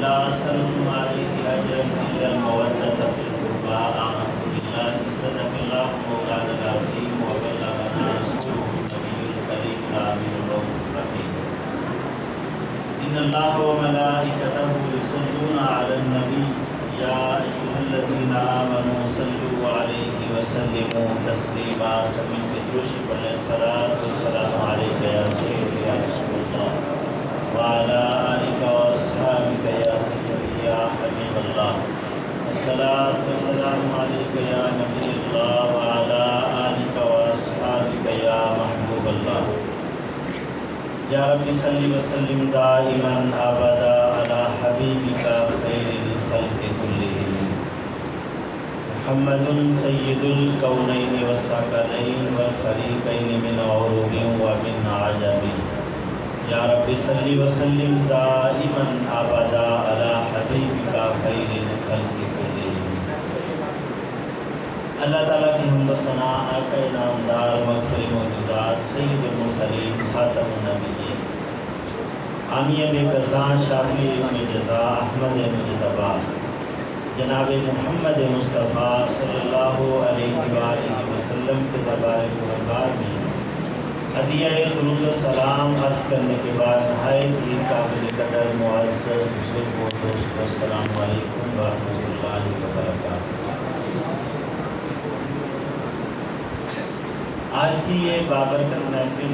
لا أسألكم عليه أجرا إلا المودة في القربى آمنت بالله صدق الله مولانا العظيم وبلغنا رسوله النبي الكريم الأمين الرؤوف الرحيم إن الله وملائكته يصلون على النبي يا أيها الذين آمنوا صلوا عليه وسلموا تسليما سمين بدروش الصلاة والسلام عليك يا سيدي يا رسول الله وعلى آلك وأصحابك يا سيدي يا حبيب الله الصلاة والسلام عليك يا نبي الله وعلى آلك وأصحابك يا محبوب الله یا رب صلی وسلم دائما ابدا علی حبیبک خیر الخلق کلهم محمد سید الکونین والثقلین والفریقین من عروب ومن عجم یا رب صلی وسلم دائما ابدا علی حبیبک خیر الخلق کلهم۔ اللہ تعالیٰ کی حمد و ثنا آقا نامدار مغفر موجودات سید المرسلین خاتم النبیین عامی بے قصاں شافی ابن جزا احمد مجتبیٰ جناب محمد مصطفیٰ صلی اللہ علیہ وآلہ وسلم کے دربار قربان میں عطیہ درود و سلام عرض کرنے کے بعد نہایت ہی قابل قدر معزز بزرگ و دوست السلام علیکم ورحمۃ اللہ وبرکاتہ۔ آج کی یہ بابرکت محفل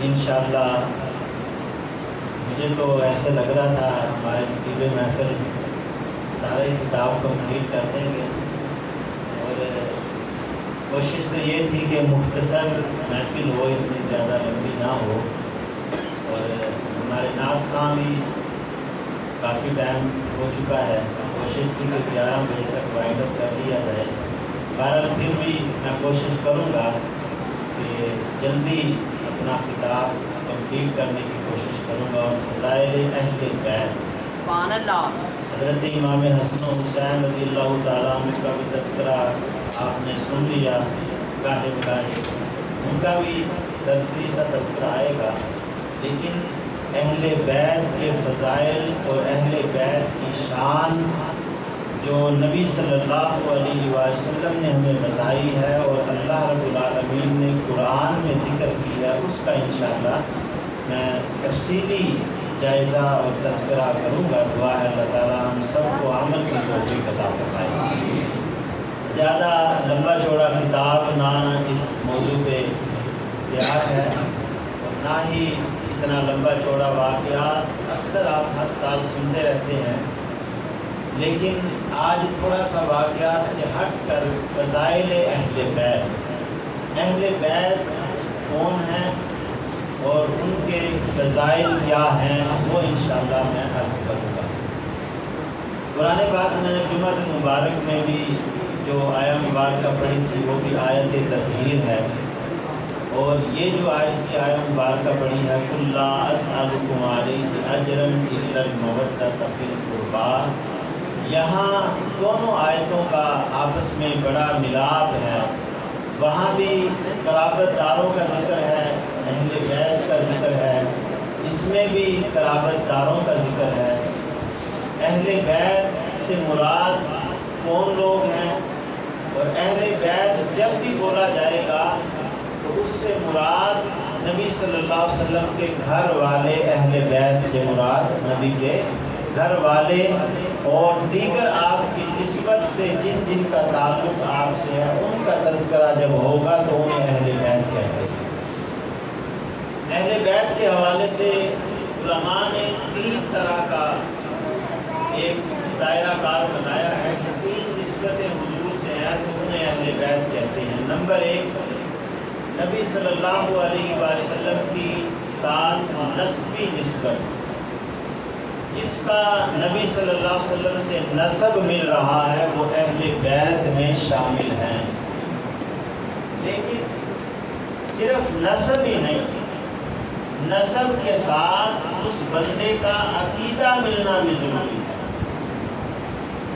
انشاءاللہ مجھے تو ایسے لگ رہا تھا ہمارے خطیب محفل سارے کتاب کمپلیٹ کر دیں گے، اور کوشش تو یہ تھی کہ مختصر محفل ہو، اتنی زیادہ لمبی نہ ہو، اور ہمارے ناز خاں بھی کافی ٹائم ہو چکا ہے، کوشش تھی کہ 11 بجے تک وائنڈ اپ کر لیا جائے۔ بہرحال پھر بھی میں کوشش کروں گا کہ جلدی اپنا خطاب کمپلیٹ کرنے کی کوشش کروں گا۔ اور فضائل اہل بیت حضرت امام حسن و حسین رضی اللہ تعالیٰ عنہ کا بھی تذکرہ آپ نے سن لیا، گاہے بگاہے ان کا بھی سرسری سا تذکرہ آئے گا، لیکن اہل بیت کے فضائل اور اہل بیت کی شان جو نبی صلی اللہ علیہ وسلم نے ہمیں بتائی ہے اور اللہ رب العالمین نے قرآن میں ذکر کی ہے، اس کا انشاءاللہ میں تفصیلی جائزہ اور تذکرہ کروں گا۔ دعا ہے اللہ تعالیٰ ہم سب کو عمل کی توفیق عطا فرمائے۔ زیادہ لمبا چوڑا کتاب نہ اس موضوع پہ تیار ہے، اور نہ ہی اتنا لمبا چوڑا واقعات اکثر آپ ہر سال سنتے رہتے ہیں، لیکن آج تھوڑا سا واقعات سے ہٹ کر فضائل اہل بیت، اہل بیت کون ہیں اور ان کے فضائل کیا ہیں وہ انشاءاللہ میں عرض کروں گا۔ قرآن پاک میں نے جمعہ مبارک میں بھی جو آیہ مبارکہ پڑھی تھی وہ بھی آیت تطہیر ہے، اور یہ جو آج کی آیہ مبارکہ پڑھی ہے قُل لَا أَسْأَلُكُمْ عَلَيْهِ أَجْرًا إِلَّا الْمَوَدَّةَ فِي الْقُرْبَى، یہاں دونوں آیتوں کا آپس میں بڑا ملاپ ہے۔ وہاں بھی قرابت داروں کا ذکر ہے، اہل بیت کا ذکر ہے، اس میں بھی قرابت داروں کا ذکر ہے۔ اہل بیت سے مراد کون لوگ ہیں، اور اہل بیت جب بھی بولا جائے گا تو اس سے مراد نبی صلی اللہ علیہ وسلم کے گھر والے، اہل بیت سے مراد نبی کے گھر والے اور دیگر آپ کی نسبت سے جن جن کا تعلق آپ سے ہے ان کا تذکرہ جب ہوگا تو انہیں اہل بیت کہتے ہیں۔ اہل بیت کے حوالے سے علماء نے 3 طرح کا ایک دائرہ کار بنایا ہے کہ 3 نسبتیں حضور سے ہیں تو انہیں اہل بیت کہتے ہیں۔ نمبر 1، نبی صلی اللہ علیہ وسلم کی ساتھ نسبی نسبت، اس کا نبی صلی اللہ علیہ وسلم سے نسب مل رہا ہے، وہ اہل بیت میں شامل ہیں۔ لیکن صرف نسب ہی نہیں، نسب کے ساتھ اس بندے کا عقیدہ ملنا بھی ضروری ہے۔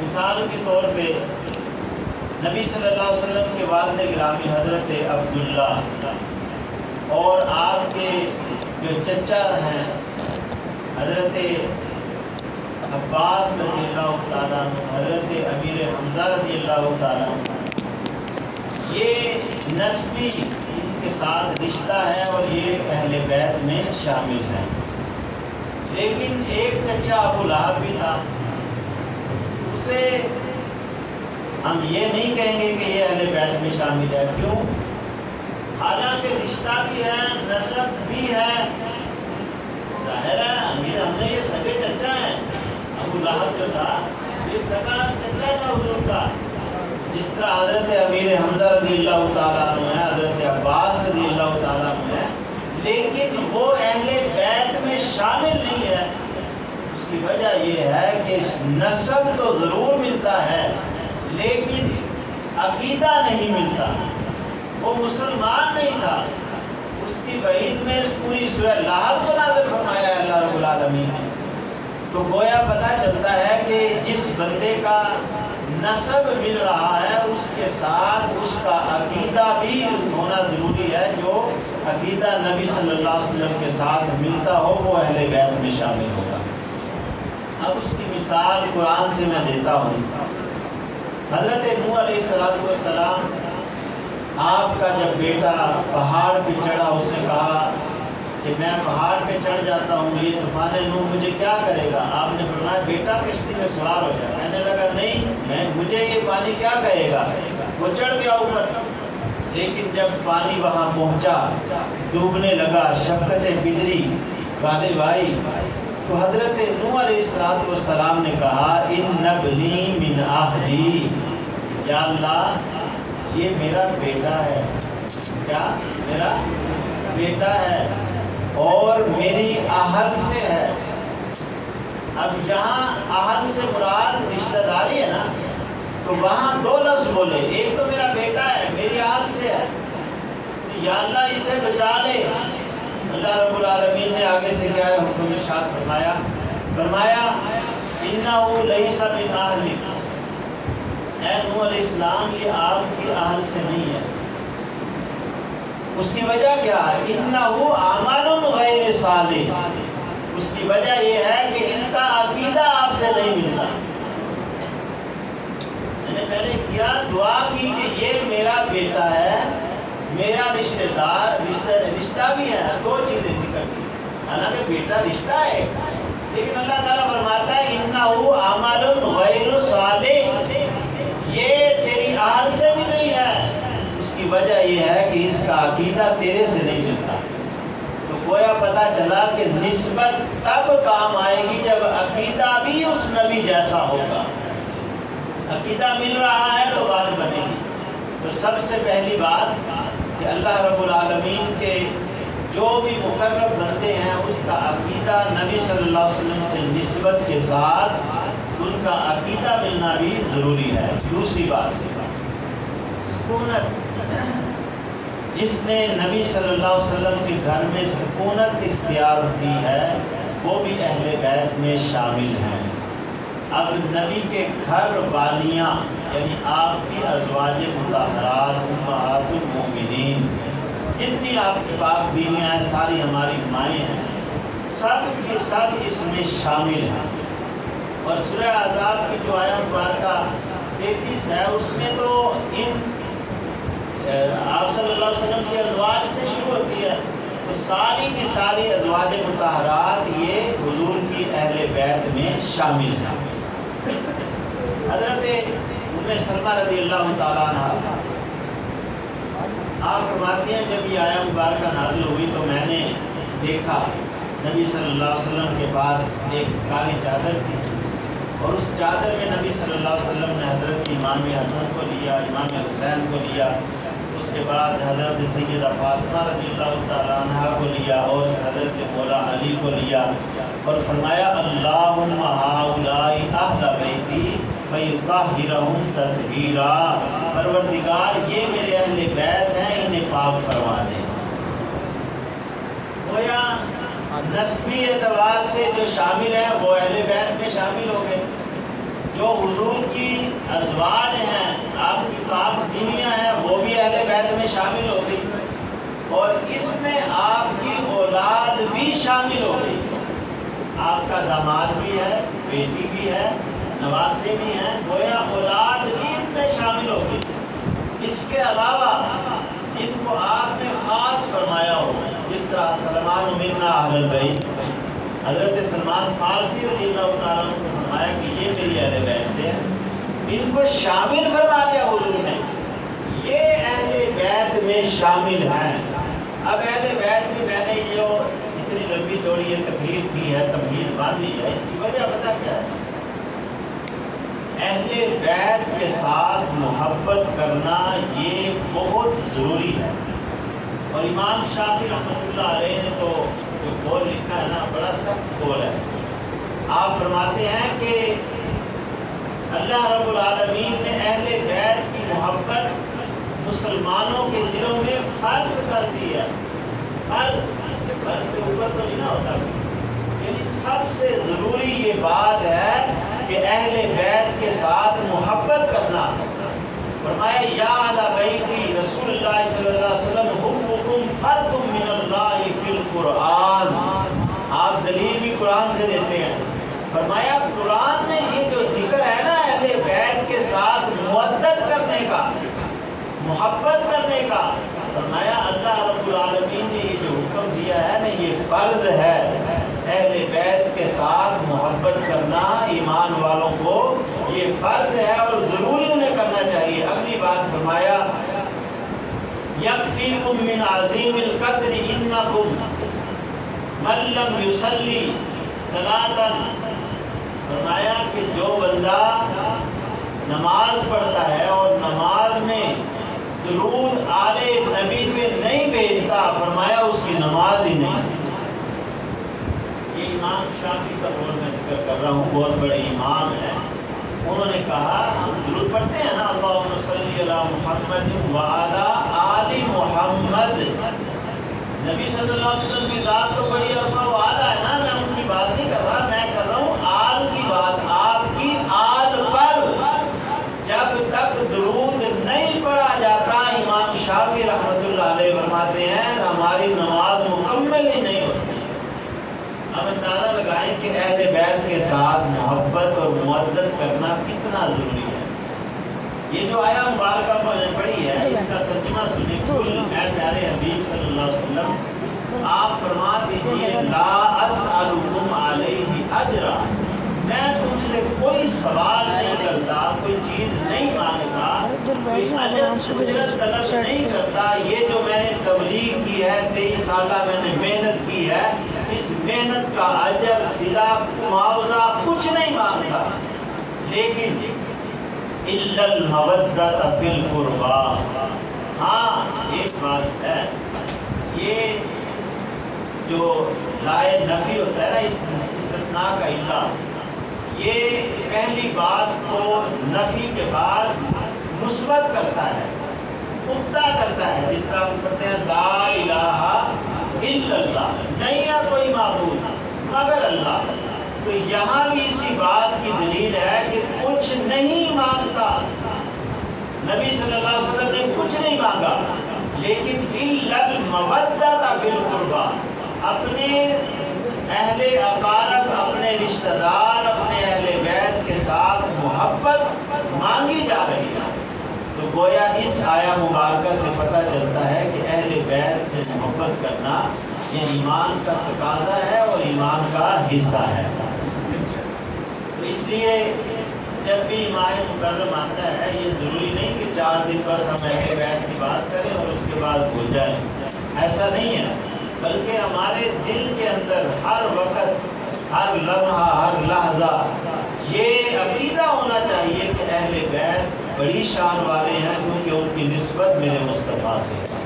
مثال کے طور پہ نبی صلی اللہ علیہ وسلم کے والد گرامی حضرت عبداللہ اور آپ کے جو چچا ہیں حضرت عباس رضی اللہ تعالیٰ عنہ، حضرت امیر حمزہ رضی اللہ تعالیٰ عنہ، یہ نسبی ان کے ساتھ رشتہ ہے اور یہ اہل بیت میں شامل ہے۔ لیکن ایک چچا ابو لہب بھی تھا، اسے ہم یہ نہیں کہیں گے کہ یہ اہل بیت میں شامل ہے۔ کیوں؟ حالانکہ رشتہ بھی ہے، نسب بھی ہے، ظاہر ہے امیر حمزہ یہ سگے چچا ہیں۔ ابو لہب جو تھا یہ سگا چچا تھا حضور کا، جس طرح حضرت امیر حمزہ رضی اللہ تعالیٰ عنہ ہے، حضرت عباس رضی اللہ تعالیٰ عنہ ہے، لیکن وہ اہل بیت میں شامل نہیں ہے۔ اس کی وجہ یہ ہے کہ نسب تو ضرور ملتا ہے لیکن عقیدہ نہیں ملتا۔ وہ مسلمان نہیں تھا۔ اس کی وعید میں اس پوری سورہ لہب کو نازل فرمایا ہے اللہ رب العالمین نے۔ تو گویا پتہ چلتا ہے کہ جس بندے کا نسب مل رہا ہے اس کے ساتھ اس کا عقیدہ بھی ہونا ضروری ہے، جو عقیدہ نبی صلی اللہ علیہ وسلم کے ساتھ ملتا ہو وہ اہل بیت میں شامل ہوگا۔ اب اس کی مثال قرآن سے میں دیتا ہوں۔ حضرت نوح علیہ السلام، آپ کا جب بیٹا پہاڑ پہ چڑھا، اس نے کہا کہ میں پہاڑ پہ چڑھ جاتا ہوں، یہ طوفان نوح مجھے کیا کرے گا؟ آپ نے فرمایا بیٹا کشتی میں سوار ہو جائے۔ کہنے لگا نہیں، مجھے یہ پانی کیا کہے گا؟ وہ چڑھ گیا اوپر، لیکن جب پانی وہاں پہنچا، ڈوبنے لگا، شفقت پدری غالب آئی، تو حضرت نوح علیہ السلام نے کہا ان ابنی من اہلی، یا اللہ یہ میرا بیٹا ہے، کیا میرا بیٹا ہے اور میری اہل سے ہے۔ اب یہاں اہل سے مراد رشتہ داری ہے نا، تو وہاں دو لفظ بولے، ایک تو میرا بیٹا ہے، میری اہل سے ہے، تو یا اللہ اسے بچا لے۔ اللہ رب العالمین نے آگے سے کیا ہے حکم ارشاد فرمایا انہ لیس من اہلک، اے نوح علیہ السلام یہ آپ کی اہل سے نہیں ہے۔ اس کی وجہ کیا ہے؟ انہ عمل غیر صالح، اس کی وجہ یہ ہے کہ اس کا عقیدہ آپ سے نہیں ملتا۔ میں نے پہلے کیا دعا کی کہ یہ میرا بیٹا ہے، میرا رشتہ دار، رشتہ بھی ہے، دو چیزیں ذکر کی، حالانکہ بیٹا رشتہ ہے، لیکن اللہ تعالیٰ فرماتا ہے انہ عمل غیر صالح، یہ تیری اہل سے بھی نہیں ہے۔ اس کی وجہ یہ ہے کہ اس کا عقیدہ تیرے سے نہیں ملتا۔ تو گویا پتہ چلا کہ نسبت تب کام آئے گی جب عقیدہ بھی اس نبی جیسا ہوگا۔ عقیدہ مل رہا ہے تو بات بنے گی۔ تو سب سے پہلی بات کہ اللہ رب العالمین کے جو بھی مقرب بنتے ہیں اس کا عقیدہ نبی صلی اللہ علیہ وسلم سے نسبت کے ساتھ ان کا عقیدہ ملنا بھی ضروری ہے۔ دوسری بات سکونت، جس نے نبی صلی اللہ علیہ وسلم کے گھر میں سکونت اختیار کی ہے وہ بھی اہل بیت میں شامل ہیں۔ اب نبی کے گھر والیاں یعنی آپ کی ازواج مطہرات امہات المؤمنین، جتنی آپ کی پاک بیویاں ہیں ساری ہماری مائیں ہیں، سب کی سب اس میں شامل ہیں۔ اور سورہ احزاب کی جو آیت مبارکہ 33 ہے اس میں تو ان آپ صلی اللہ علیہ وسلم کی ازواج سے شروع ہوتی ہے، تو ساری کی ساری ازواج مطہرات یہ حضور کی اہل بیت میں شامل ہیں۔ حضرت ام سلمہ رضی اللہ تعالیٰ عنہ آپ فرماتی ہیں جب یہ آیت مبارکہ نازل ہوئی تو میں نے دیکھا نبی صلی اللہ علیہ وسلم کے پاس ایک کالی چادر تھی، اور اس چادر میں نبی صلی اللہ علیہ وسلم نے حضرت امام حسن کو لیا، امام حسین کو لیا، اس کے بعد حضرت سیدہ فاطمہ رضی اللہ تعالیٰ عنہ کو لیا اور حضرت مولا علی کو لیا، اور فرمایا اللہم ہؤلاء اہل بیتی فیطہرہم تطہیرا، پروردگار یہ میرے اہل بیت ہیں انہیں پاک فرما دے۔ گویا نسبی اعتبار سے جو شامل ہیں وہ اہل بیت میں شامل ہو گئے، جو حضور کی ازواج ہیں آپ کی پاک بیویاں ہیں وہ بھی اہل بیت میں شامل ہو گئی، اور اس میں آپ کی اولاد بھی شامل ہو گئی۔ آپ کا داماد بھی ہے، بیٹی بھی ہے، نواسے بھی ہیں، گویا اولاد بھی اس میں شامل ہوگی۔ اس کے علاوہ ان کو آپ نے خاص فرمایا ہو، جس طرح سلمان منا اہل البیت، حضرت سلمان فارسی رضی اللہ تعالیٰ عنہ کو فرمایا کہ یہ میری اہل بیت سے ہے، ان کو شامل فرما لیا حضور نے، یہ اہل بیت میں شامل ہیں۔ اب اہل بیت میں میں نے جو اتنی لمبی چوڑی یہ تقریر کی ہے، تمہید باندھی ہے، اس کی وجہ پتہ کیا ہے؟ اہل بیت کے ساتھ محبت کرنا یہ بہت ضروری ہے۔ اور امام شافعی رحمۃ اللہ علیہ نے تو جو قول لکھا ہے نا، بڑا سخت قول ہے۔ آپ فرماتے ہیں کہ اللہ رب العالمین نے اہل بیت کی محبت مسلمانوں کے دلوں میں فرض کر دی ہے۔ فرض سے اوپر تو نہیں نہ ہوتا، یعنی سب سے ضروری یہ بات ہے کہ اہل بیت کے ساتھ محبت کرنا۔ فرمایا یا اہل بیتی رسول اللہ صلی اللہ علیہ وسلم حبکم فرد من اللہ فی القرآن۔ آپ دلیل بھی قرآن سے دیتے ہیں۔ فرمایا قرآن نے یہ جو ذکر ہے نا اہل بیت کے ساتھ مودت کرنے کا، محبت کرنے کا، فرمایا اللہ رب العالمین نے یہ جو حکم دیا ہے نا، یہ فرض ہے۔ اہل بیت کے ساتھ محبت کرنا ایمان والوں کو یہ فرض ہے اور ضروری انہیں کرنا چاہیے۔ اگلی بات فرمایا یکفیکم من عظیم القدر انکم من لم یصلی صلاۃ، فرمایا کہ جو بندہ نماز پڑھتا ہے اور نماز میں درود آل نبی پہ نہیں بھیجتا، فرمایا اس کی نماز ہی نہیں۔ یہ امام شافعی کا قول میں ذکر کر رہا ہوں، بہت بڑے امام ہیں۔ انہوں نے کہا ہم درود پڑھتے ہیں نا، اللہم صلی علی محمد وعلی آل محمد، نبی صلی اللہ علیہ وسلم کی ذات تو بڑی عرفہ و اعلیٰ ہے نا، میں ان کی بات نہیں کر رہا، میں کر رہا ہوں آل کی بات، آپ کی آل پر جب تک درود نہیں پڑھا جاتا، امام شافعی رحمۃ اللہ علیہ فرماتے ہیں ہماری نماز مکمل ہی نہیں ہوتی۔ اب اندازہ لگائیں کہ اہل بیت کے ساتھ محبت اور مودت کرنا کتنا ضروری ہے۔ یہ جو آیا مبارکہ میں نے پڑھی ہے، اس کا ترجمہ سنیں۔ قل اے پیارے حبیب صلی اللہ علیہ وسلم، آپ فرما دیجئے لا اسألکم علیہ اجرا، میں تم سے کوئی سوال نہیں کرتا، کوئی چیز نہیں مانگتا، کوئی اجرت طلب نہیں کرتا۔ یہ جو میں نے تبلیغ کی ہے، 23 سالہ میں نے محنت کی ہے، اس محنت کا اجر صلہ معاوضہ کچھ نہیں مانگتا، لیکن الا المودۃ فی القربى، ہاں ایک بات ہے، یہ جو لائے نفی ہوتا ہے نا، استثناء کا الا، یہ پہلی بات کو نفی کے بعد مثبت کرتا ہے، پختہ کرتا ہے۔ جس طرح ہم پڑھتے ہیں لا الہ الا اللہ، نہیں ہے کوئی معبود مگر اللہ، تو یہاں بھی اسی بات کی دلیل ہے کہ کچھ نہیں مانگتا، نبی صلی اللہ علیہ وسلم نے کچھ نہیں مانگا، لیکن الا المودۃ فی القربى، اپنے اہل اقارب، اپنے رشتہ دار، اپنے اہل بیت کے ساتھ محبت مانگی جا رہی ہے۔ تو گویا اس آیا مبارکہ سے پتہ چلتا ہے کہ اہل بیت سے محبت کرنا یہ ایمان کا تقاضا ہے اور ایمان کا حصہ ہے۔ تو اس لیے جب بھی ماہ محرم آتا ہے، یہ ضروری نہیں کہ 4 دن بس ہم اہل بیت کی بات کریں اور اس کے بعد بھول جائیں، ایسا نہیں ہے، بلکہ ہمارے دل کے اندر ہر وقت، ہر لمحہ، ہر لحظہ یہ عقیدہ ہونا چاہیے کہ اہل بیت بڑی شان والے ہیں، کیونکہ ان کی نسبت میرے مصطفیٰ سے ہے۔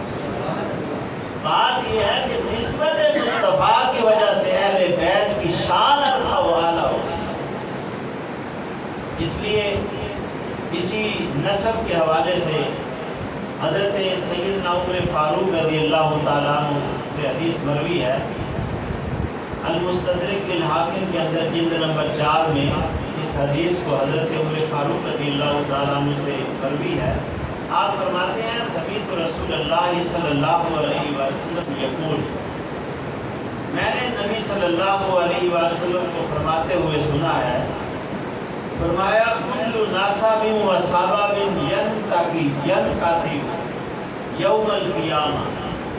بات یہ ہے کہ نسبت مصطفیٰ کی وجہ سے اہل بیت کی شان عرفہ و اعلیٰ ہو۔ اس لیے اسی نسب کے حوالے سے حضرت سیدنا عمر فاروق رضی اللہ تعالیٰ عنہ سے حدیث مروی ہے، المستدرک للحاکم کے اندر جلد نمبر 4 میں اس حدیث کو حضرت عمر فاروق رضی اللہ تعالیٰ عنہ سے مروی ہے۔ آپ فرماتے ہیں سمیعت رسول اللہ صلی اللہ علیہ وسلم یقول، میں نے نبی صلی اللہ علیہ وسلم کو فرماتے ہوئے سنا ہے، فرمایا کل ناسب و سبب ینقطع یوم القیامہ،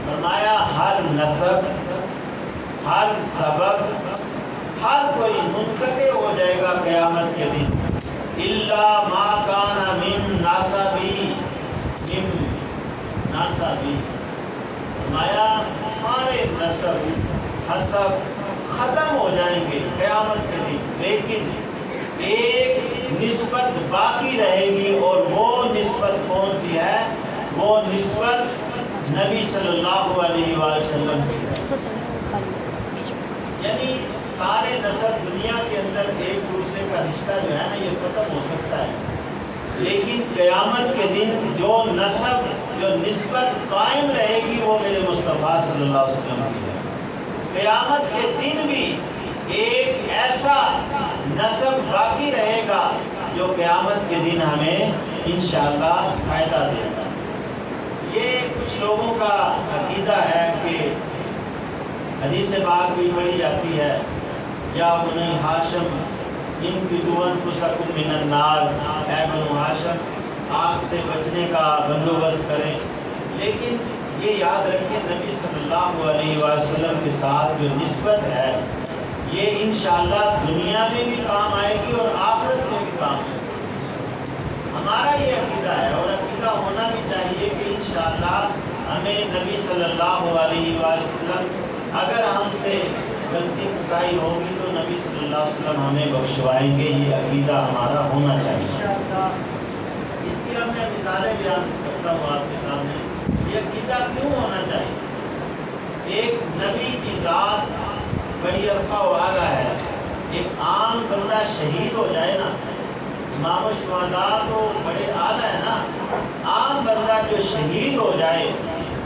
فرمایا ہر نسب، ہر سبب، ہر کوئی منقطع ہو جائے گا قیامت کے دن، الا ما کان من ناسبی، فرمایا سارے نسب حسب ختم ہو جائیں گے قیامت کے دن، لیکن ایک نسبت باقی رہے گی، اور وہ نسبت کون سی ہے؟ وہ نسبت نبی صلی اللہ علیہ وسلم کی ہے۔ یعنی سارے نسب دنیا کے اندر ایک دوسرے کا رشتہ جو ہے نا یہ ختم ہو سکتا ہے، لیکن قیامت کے دن جو نسب، جو نسبت قائم رہے گی وہ میرے مصطفیٰ صلی اللہ علیہ وسلم کی ہے۔ قیامت کے دن بھی ایک ایسا نسب باقی رہے گا جو قیامت کے دن ہمیں انشاءاللہ فائدہ دے گا۔ یہ کچھ لوگوں کا عقیدہ ہے کہ حدیث پاک بھی پڑھی جاتی ہے، یا بنی ہاشم انقذوا انفسکم من النار، اے بنو ہاشم آگ سے بچنے کا بندوبست کریں، لیکن یہ یاد رکھیں نبی صلی اللہ علیہ وسلم کے ساتھ جو نسبت ہے یہ انشاءاللہ دنیا میں بھی کام آئے گی اور آخرت میں بھی کام آئے گی۔ ہمارا یہ عقیدہ ہے، اور عقیدہ ہونا بھی چاہیے کہ انشاءاللہ ہمیں نبی صلی اللہ علیہ وسلم اگر ہم سے غلطی کوتاہی ہوگی تو نبی صلی اللہ علیہ وسلم ہمیں بخشوائیں گے، یہ عقیدہ ہمارا ہونا چاہیے۔ اس کی اب میں مثالیں بیان کرتا ہوں آپ کے سامنے، یہ عقیدہ کیوں ہونا چاہیے؟ ایک نبی کی ذات بڑی عرفہ والا ہے، ایک عام بندہ شہید ہو جائے نا، امام الشہداء تو بڑے اعلیٰ ہے نا، عام بندہ جو شہید ہو جائے،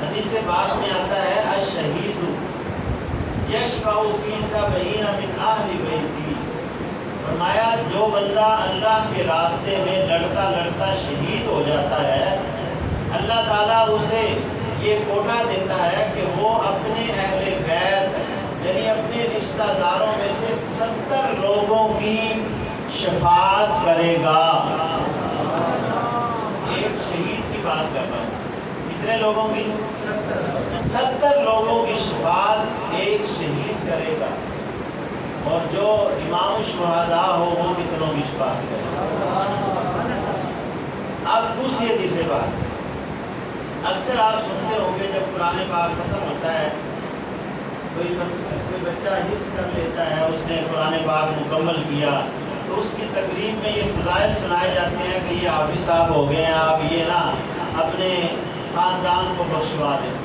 حدیث پاک میں آتا ہے الشہید یشفع فی 70 من اہل بیتی، فرمایا جو بندہ اللہ کے راستے میں لڑتا لڑتا شہید ہو جاتا ہے، اللہ تعالیٰ اسے یہ کوٹا دیتا ہے کہ وہ اپنے اہل بیت یعنی اپنے رشتہ داروں میں سے 70 لوگوں کی شفاعت کرے گا۔ ایک شہید کی بات کر رہا ہوں، کتنے لوگوں کی؟ 70 لوگوں کی شفاعت ایک شہید کرے گا، اور جو امام الشہداء ہو وہ کتنوں کی شفاعت کرے گا۔ اب دوسری حدیث بات، اکثر آپ سنتے ہوں گے جب قرآن پاک ختم ہوتا ہے، کوئی بچہ حفظ کر لیتا ہے، اس نے قرآن پاک مکمل کیا تو اس کی تقریب میں یہ فضائل سنائے جاتے ہیں کہ یہ حافظ صاحب ہو گئے ہیں، آپ یہ نا اپنے خاندان کو بخشوا دیں۔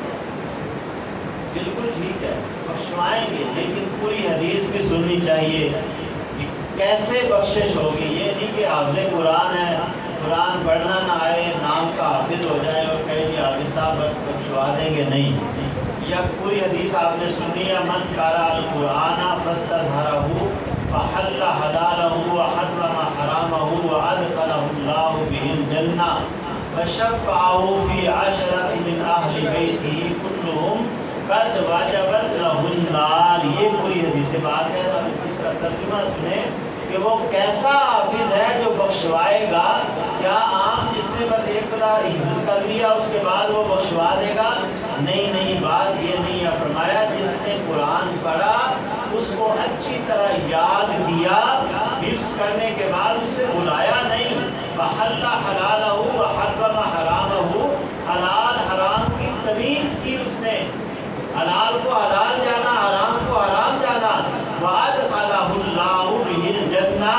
بالکل ٹھیک ہے، بخشوائیں گے، لیکن پوری حدیث بھی سننی چاہیے کہ کیسے بخشش ہوگی۔ یہ نہیں کہ حافظ قرآن ہے، قرآن پڑھنا نہ آئے، نام کا حافظ ہو جائے اور کہے جی حافظ صاحب بس بخشوا دیں گے، نہیں۔ یا پوری حدیث آپ نے سنی ہے، من قرأ القرآن فاستظہرہ فحل حلالہ وحرم حرامہ وادخلہ اللہ بہ الجنہ وشفعہ فی 10 من اہل بیتہ کلہم قد وجبت لہ النار۔ یہ پوری حدیث پاک ہے، اس کا ترجمہ سنیں کہ وہ کیسا حافظ ہے جو بخشوائے گا۔ کیا عام جس نے بس ایک بار حفظ کر لیا اس کے بعد وہ بخشوا دے گا؟ نہیں نہیں، بات یہ نہیں ہے۔ فرمایا جس نے قرآن پڑھا، اس کو اچھی طرح یاد کیا، حفظ کرنے کے بعد اسے بلایا نہیں، فحل حلالہ وحرم حرامہ، حلال حرام کی تمیز کی اس نے، حلال کو حلال جانا، حرام کو حرام جانا، وادخلہ اللہ بہ الجنہ،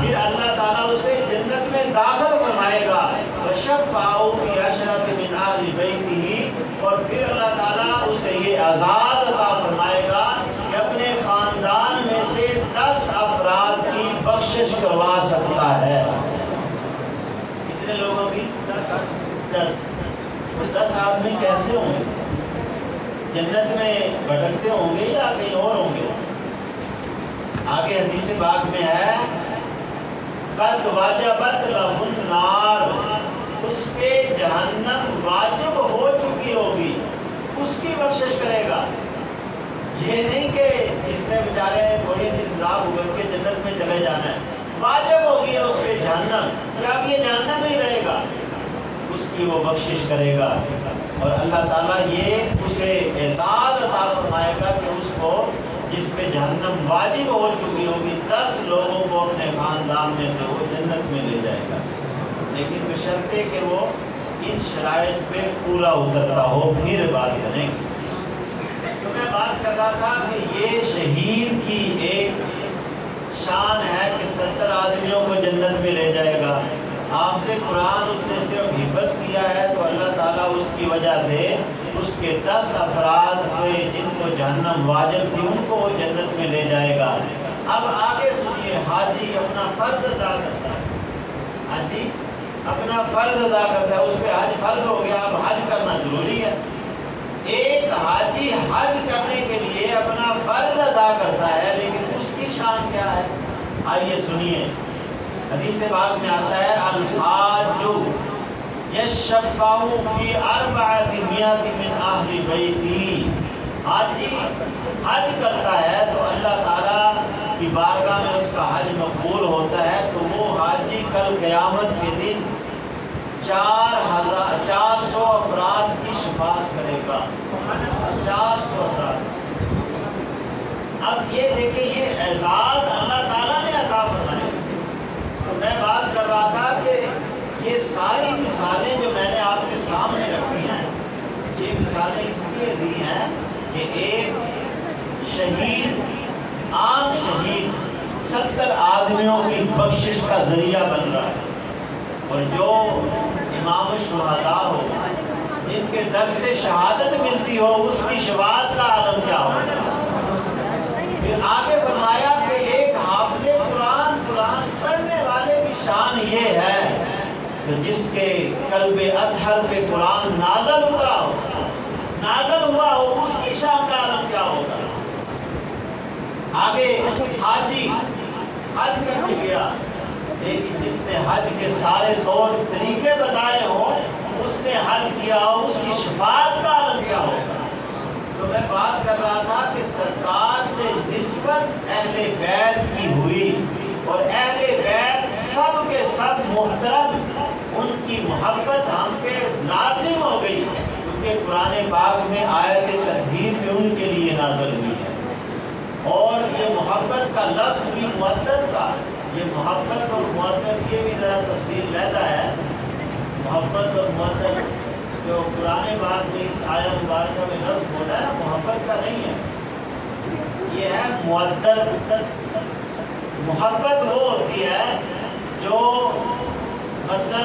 پھر اللہ تعالیٰ اسے جنت میں داخل فرمائے گا، وشفعہ فی 10 من اہل بیتہ، اور پھر اللہ تعالیٰ اسے یہ اعزاز عطا فرمائے گا کہ اپنے خاندان میں سے 10 افراد کی بخشش کروا سکتا ہے۔ کتنے لوگوں کی؟ 10 آدمی کیسے ہوں گے؟ جنت میں بھٹکتے ہوں گے یا کہیں اور ہوں گے؟ آگے حدیث پاک میں ہے قد وجبت لہ النار، اس پہ جہنم واجب ہو چکی ہوگی، اس کی بخشش کرے گا۔ یہ نہیں کہ بیچارے تھوڑی سی سزا بھگت کے جنت میں چلے جانا ہے، واجب ہوگی ہے اس پہ جہنم، پھر اب یہ جہنم نہیں رہے گا، اس کی وہ بخشش کرے گا اور اللہ تعالیٰ یہ اسے اعزاز عطا فرمائے گا کہ اس کو جس پہ جہنم واجب ہو چکی ہوگی 10 لوگوں کو اپنے خاندان میں سے وہ جنت میں لے جائے گا، لیکن بشرطے کہ وہ ان شرائط پہ پورا اترتا ہو، پھر بات کریں گے۔ تو میں بات کر رہا تھا کہ یہ شہید کی ایک شان ہے کہ 70 آدمیوں کو جنت میں لے جائے گا۔ آپ سے قرآن اس نے صرف حفظ کیا ہے تو اللہ تعالیٰ اس کی وجہ سے اس کے 10 افراد جن کو جہنم واجب تھی ان کو وہ جنت میں لے جائے گا۔ اب آگے سنیے، حاجی اپنا فرض ادا کرتا ہے، حاجی اپنا فرض ادا کرتا ہے، اس پہ حج فرض ہو گیا، اب حج کرنا ضروری ہے۔ ایک حاجی حج کرنے کے لیے اپنا فرض ادا کرتا ہے، لیکن اس کی شان کیا ہے؟ آئیے سنیے، حدیث پاک میں آتا ہے الحاج یشفع فی 400 من اہل بیتی، حاجی حج کرتا ہے تو اللہ تعالیٰ کی بارگاہ میں اس کا حج مقبول ہوتا ہے، تو وہ حاجی کل قیامت کے دن 400 افراد کی شفاعت کرے گا، 400 افراد۔ اب یہ دیکھیں یہ اعزاز اللہ تعالیٰ نے عطا فرمایا۔ تو میں بات کر رہا تھا کہ یہ ساری مثالیں جو میں نے آپ کے سامنے رکھی ہیں، یہ مثالیں اس لیے دی ہیں کہ ایک شہید، عام شہید 70 آدمیوں کی بخشش کا ذریعہ بن رہا ہے، اور جو امام الشہداء ہو، جن کے در سے شہادت ملتی ہو، اس کی شفاعت کا عالم کیا ہوگا۔ پھر آگے فرمایا کہ ایک حافظ قرآن پڑھنے والے کی شان یہ ہے کہ جس کے قلب اطہر پہ قرآن نازل اترا ہو، نازل ہوا ہو، اس کی شان کا عالم کیا ہوگا۔ آگے حاجی حج کرنے گیا، لیکن جس نے حج کے سارے طور طریقے بتائے ہوں، اس نے حج کیا ہو، اس کی شفاعت کا عالم کیا ہوگا۔ تو میں بات کر رہا تھا کہ سرکار سے نسبت اہل بیت کی ہوئی، اور اہل بیت سب کے سب محترم، ان کی محبت ہم پہ لازم ہو گئی، کیونکہ قرآن پاک میں آیت تطہیر بھی ان کے لیے نازل ہوئی ہے، اور یہ محبت کا لفظ بھی مودت کا، یہ محبت اور مودت یہ بھی ذرا تفصیل لیتا ہے۔ محبت اور مودت جو قرآن پاک میں اس آیت مبارکہ میں لفظ ہوتا ہے نا، محبت کا نہیں ہے، یہ ہے مودت۔ محبت وہ ہوتی ہے جو مثلا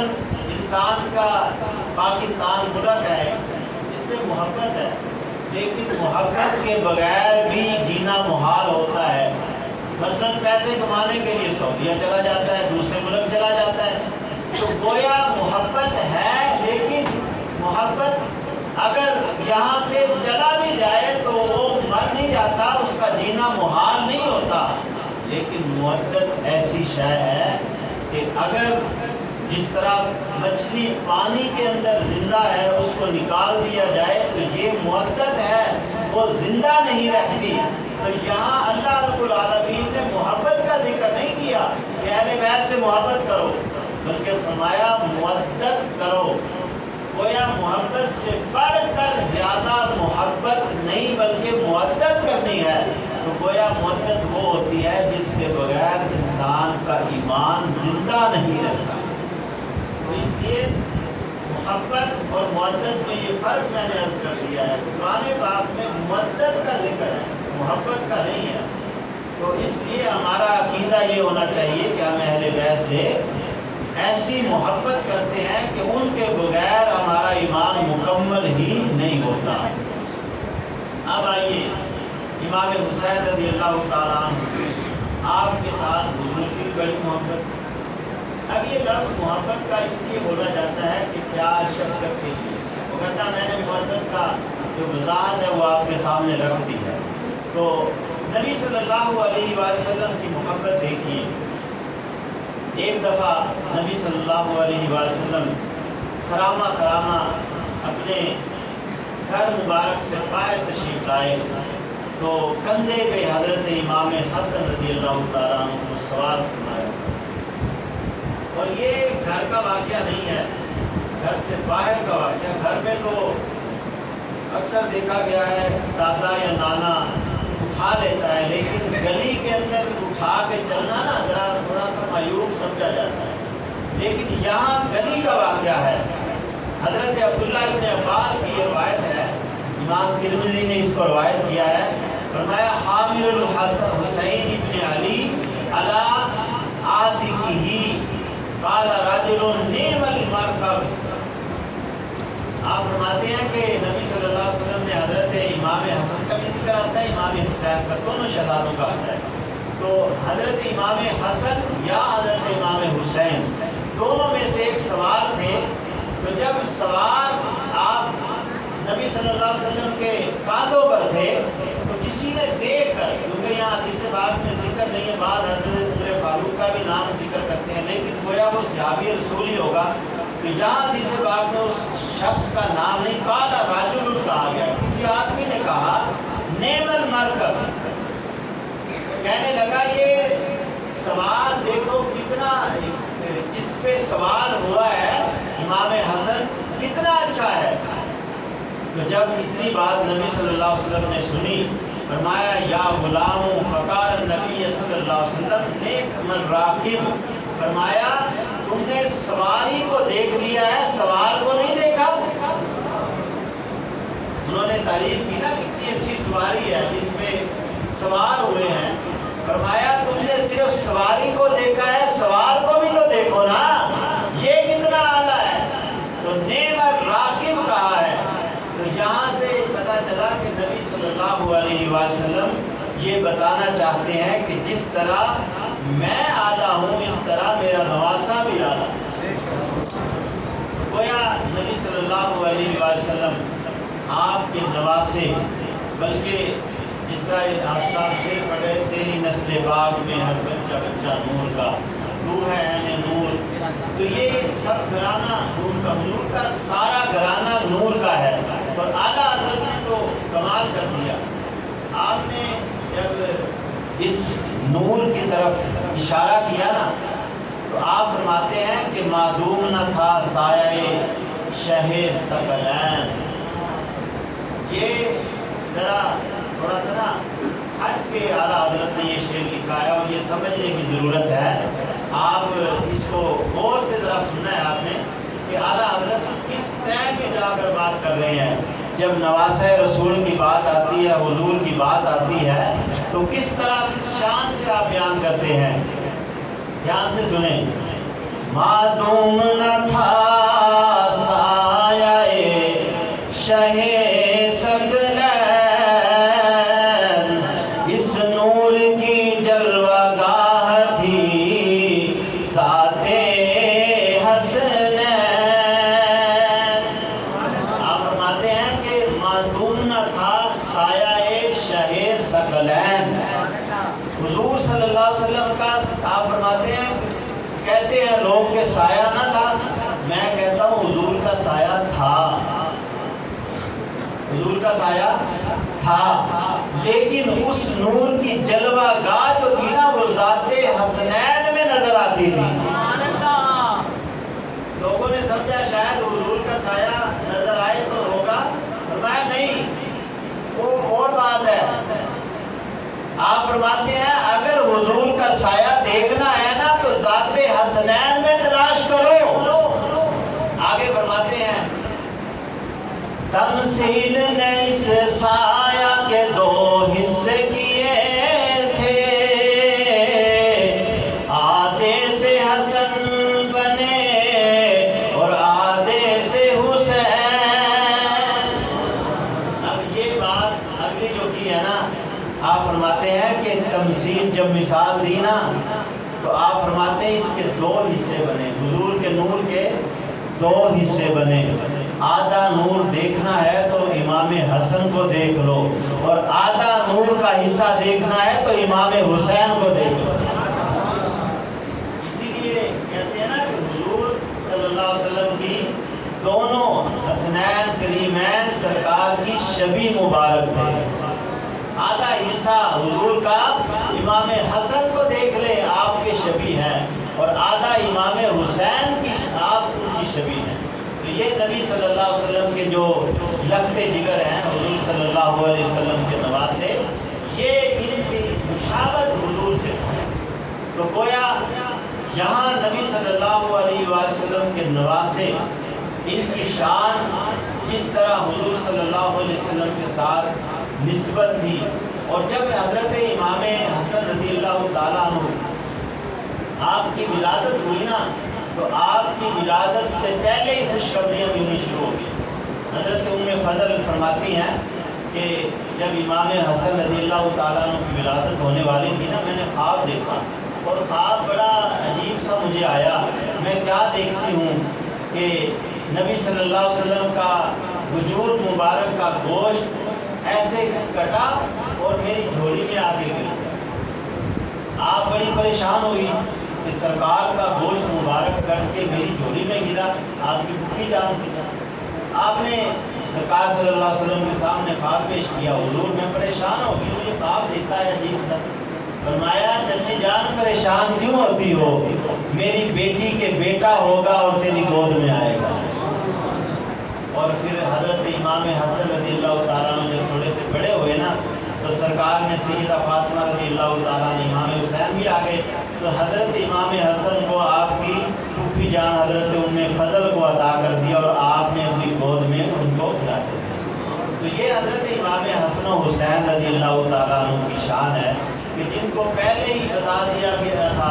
انسان کا پاکستان ملک ہے، اس سے محبت ہے، لیکن محبت کے بغیر بھی جینا محال ہوتا ہے۔ مثلا پیسے کمانے کے لیے سعودیہ چلا جاتا ہے، دوسرے ملک چلا جاتا ہے، تو گویا محبت ہے، لیکن محبت اگر یہاں سے چلا بھی جائے تو وہ مر نہیں جاتا، اس کا جینا محال نہیں ہوتا۔ لیکن مودت ایسی شے ہے کہ اگر جس طرح مچھلی پانی کے اندر زندہ ہے، اس کو نکال دیا جائے تو یہ مودت ہے، وہ زندہ نہیں رہتی۔ تو یہاں اللہ رب العالمین نے محبت کا ذکر نہیں کیا کہ اہل بیت سے محبت کرو، بلکہ فرمایا مودت کرو۔ گویا محبت سے بڑھ کر زیادہ محبت نہیں بلکہ مودت کرنی ہے۔ تو گویا مودت وہ ہوتی ہے جس کے بغیر انسان کا ایمان زندہ نہیں رہتا۔ تو اس لیے محبت اور مودت میں یہ فرق میں نے عرض کر دیا ہے۔ قرآن پاک میں مودت کا ذکر ہے، محبت کا نہیں ہے۔ تو اس لیے ہمارا عقیدہ یہ ہونا چاہیے کہ ہم اہل بیت سے ایسی محبت کرتے ہیں کہ ان کے بغیر ہمارا ایمان مکمل ہی نہیں ہوتا۔ اب آئیے امام حسین رضی اللہ تعالیٰ عنہ، آپ کے ساتھ حضور کی بڑی محبت۔ اب یہ لفظ محبت کا اس لیے بولا جاتا ہے کہ پیار شفقت کے لیے، وہ کہتا میں نے محبت کا جو وضاحت ہے وہ آپ کے سامنے رکھ دی ہے۔ تو نبی صلی اللہ علیہ وسلم کی محبت دیکھیے، ایک دفعہ نبی صلی اللہ علیہ وسلم خرامہ اپنے گھر مبارک سے باہر تشریف لائے، تو کندھے پہ حضرت امام حسن رضی اللہ تعالیٰ عنہ کو سوار فرمایا. اور یہ گھر کا واقعہ نہیں ہے، گھر سے باہر کا واقعہ. گھر میں تو اکثر دیکھا گیا ہے دادا یا نانا اٹھا لیتا ہے، لیکن گلی کے اندر اٹھا کے چلنا نا ذرا تھوڑا سا معیوب سمجھا جاتا ہے. لیکن یہاں گلی کا واقعہ ہے. حضرت عبداللہ ابن عباس کی یہ روایت ہے، امام ترمذی نے اس کو روایت کیا ہے. فرمایا حامل الحسن حسین ابن علی علی عاتقہ قال رجل نعم المرکب. آپ فرماتے ہیں کہ نبی صلی اللہ علیہ وسلم نے حضرت امام حسن کا بھی ذکر آتا ہے، امام حسین کا، دونوں شہزادوں کا آتا ہے. تو حضرت امام حسن یا حضرت امام حسین دونوں میں سے ایک سوار تھے. تو جب سوار آپ نبی صلی اللہ علیہ وسلم کے کاندھوں پر تھے تو کسی نے دیکھ کر، کیونکہ یہاں حدیث پاک میں ذکر نہیں ہے، بعد حضرت عمر فاروق کا بھی نام ذکر کرتے ہیں، لیکن گویا وہ صحابی رسول ہی ہوگا. تو جہاں حدیث پاک میں اس شخص کا نام نہیں، قال رجل کہا گیا، کسی آدمی نے کہا نعم المرکب، کہنے لگا یہ سوار دیکھو کتنا، جس پہ سوار ہوا ہے امام حسن کتنا اچھا ہے. تو جب اتنی بات نبی صلی اللہ علیہ وسلم نے سنی، فرمایا یا غلام فقال النبی صلی اللہ علیہ وسلم نیک من راکب. فرمایا تم نے سواری کو دیکھ لیا ہے، سوار کو نہیں دیکھا. انہوں نے تعریف کی نا کتنی اچھی سواری ہے جس پہ سوار ہوئے ہیں. فرمایا تم نے صرف سواری کو دیکھا ہے، سوار کو بھی تو دیکھو نا، یہ کتنا اعلیٰ ہے. تو نعم الراکب کہا ہے. تو یہاں سے پتہ چلا کہ نبی صلی اللہ علیہ وسلم یہ بتانا چاہتے ہیں کہ جس طرح میں اعلیٰ ہوں اس طرح میرا نواسا بھی اعلیٰ. گویا نبی صلی اللہ علیہ وسلم آپ کے نواسے، بلکہ جس طرح آپ صاحب شعر پڑھے تیری نسل باغ میں ہر بچہ بچہ نور کا، تو ہے عین نور. تو یہ سب گھرانہ نور کا، حضور کا سارا گھرانہ نور کا ہے. اور اعلیٰ حضرت نے تو کمال کر دیا. آپ نے جب اس نور کی طرف اشارہ کیا نا تو آپ فرماتے ہیں کہ معدوم نہ تھا سایہ شہ ثقلین. یہ ذرا تھوڑا سا نا ہٹ کے اعلیٰ حضرت نے یہ شعر لکھا ہے اور یہ سمجھنے کی ضرورت ہے. آپ اس کو غور سے ذرا سننا ہے آپ نے کہ اعلیٰ حضرت کس طے پہ جا کر بات کر رہے ہیں. جب نواسہ رسول کی بات آتی ہے، حضور کی بات آتی ہے، تو کس طرح کس شان سے آپ بیان کرتے ہیں. دھیان سے سنیں. معدوم نہ تھا سایہ شہ ثقلین، اس نور کی جلوہ گاہ تھی ذات حسنین. آپ فرماتے ہیں کہ معدوم نہ تھا سایہ شہ ثقلین. حضور صلی اللہ علیہ وسلم کا آپ فرماتے ہیں، کہتے ہیں لوگ کہ سایہ نہ تھا، میں کہتا ہوں حضور کا سایہ تھا. حضور کا سایہ تھا، لیکن اس نور کی جلوہ گاہ جو تھی نا وہ ذات حسنین میں نظر آتی تھی. لوگوں نے سمجھا شاید حضور کا سایہ نظر آئے تو ہوگا، فرمایا نہیں، وہ اور بات ہے. آپ فرماتے ہیں اگر حضور کا سایہ دیکھنا ہے نا تو ذات حسنین میں تلاش کرو. آگے فرماتے ہیں تمثیل نے اس سایہ کے دو حصے کیے تھے، آدھے سے حسن بنے اور آدھے سے حسین. اب یہ بات اگلی جو کی ہے نا، آپ فرماتے ہیں کہ تمثیل جب مثال دی نا تو آپ فرماتے ہیں اس کے دو حصے بنے. حضور کے نور کے دو حصے بنے. آدھا نور دیکھنا ہے تو امام حسن کو دیکھ لو، اور آدھا نور کا حصہ دیکھنا ہے تو امام حسین کو دیکھ لو. اسی لیے کہتے ہیں نا کہ حضور صلی اللہ علیہ وسلم کی دونوں حسنین کریمین سرکار کی شبیہ مبارک تھے. آدھا حصہ حضور کا امام حسن کو دیکھ لے آپ کے شبیہ ہیں، اور آدھا امام حسین کی آپ کی شبیہ ہیں۔ تو یہ نبی صلی اللہ علیہ وسلم کے جو لگتے جگر ہیں، حضور صلی اللہ علیہ وسلم کے نواسے، یہ ان کی مشابہت حضور سے ہے۔ تو گویا یہاں نبی صلی اللہ علیہ وسلم کے نواسے، ان کی شان جس طرح حضور صلی اللہ علیہ وسلم کے ساتھ نسبت تھی، اور جب حضرت امام حسن رضی اللہ تعالیٰ عنہ آپ کی ولادت ہوئی نا، تو آپ کی ولادت سے پہلے ہی خوشخبریاں ملنی شروع ہو گئی۔ حضرت ام فضل فرماتی ہیں کہ جب امام حسن رضی اللہ تعالیٰ عنہ کی ولادت ہونے والی تھی نا، میں نے خواب دیکھا، اور خواب بڑا عجیب سا مجھے آیا۔ میں کیا دیکھتی ہوں کہ نبی صلی اللہ علیہ وسلم کا وجود مبارک کا گوشت ایسے کٹا اور میری جھولی میں آ کے گرا۔ آپ بڑی پریشان ہوئی کہ سرکار کا گوشت مبارک کٹ کے میری جھولی میں گرا، آپ کی پھوپھی جان تھی۔ آپ نے سرکار صلی اللہ علیہ وسلم کے سامنے خواب پیش کیا، حضور میں پریشان ہو گئی، مجھے خواب دیکھا ہے عجیب سا۔ فرمایا چچی جان پریشان کیوں ہوتی ہو، میری بیٹی کے بیٹا ہوگا اور تیری گود میں آئے گا۔ اور پھر حضرت امام حسن رضی اللہ تعالیٰ عنہ جب تھوڑے سے بڑے ہوئے نا، تو سرکار نے سیدہ فاطمہ رضی اللہ تعالیٰ عنہ، امام حسین بھی آ گئے، تو حضرت امام حسن کو آپ کی پھوپھی جان حضرت ام فضل کو عطا کر دیا، اور آپ نے اپنی گود میں ان کو کھلا دیا۔ تو یہ حضرت امام حسن و حسین رضی اللہ تعالیٰ عنہ کی شان ہے کہ جن کو پہلے ہی بتا دیا گیا تھا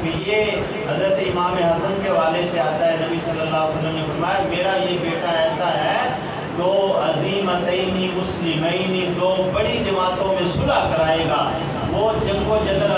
کہ یہ حضرت امام حسن کے والے سے آتا ہے۔ نبی صلی اللہ علیہ وسلم نے فرمایا میرا یہ بیٹا ایسا ہے، دو عظیمتین مسلمین، دو بڑی جماعتوں میں صلح کرائے گا، وہ جنگ و جدل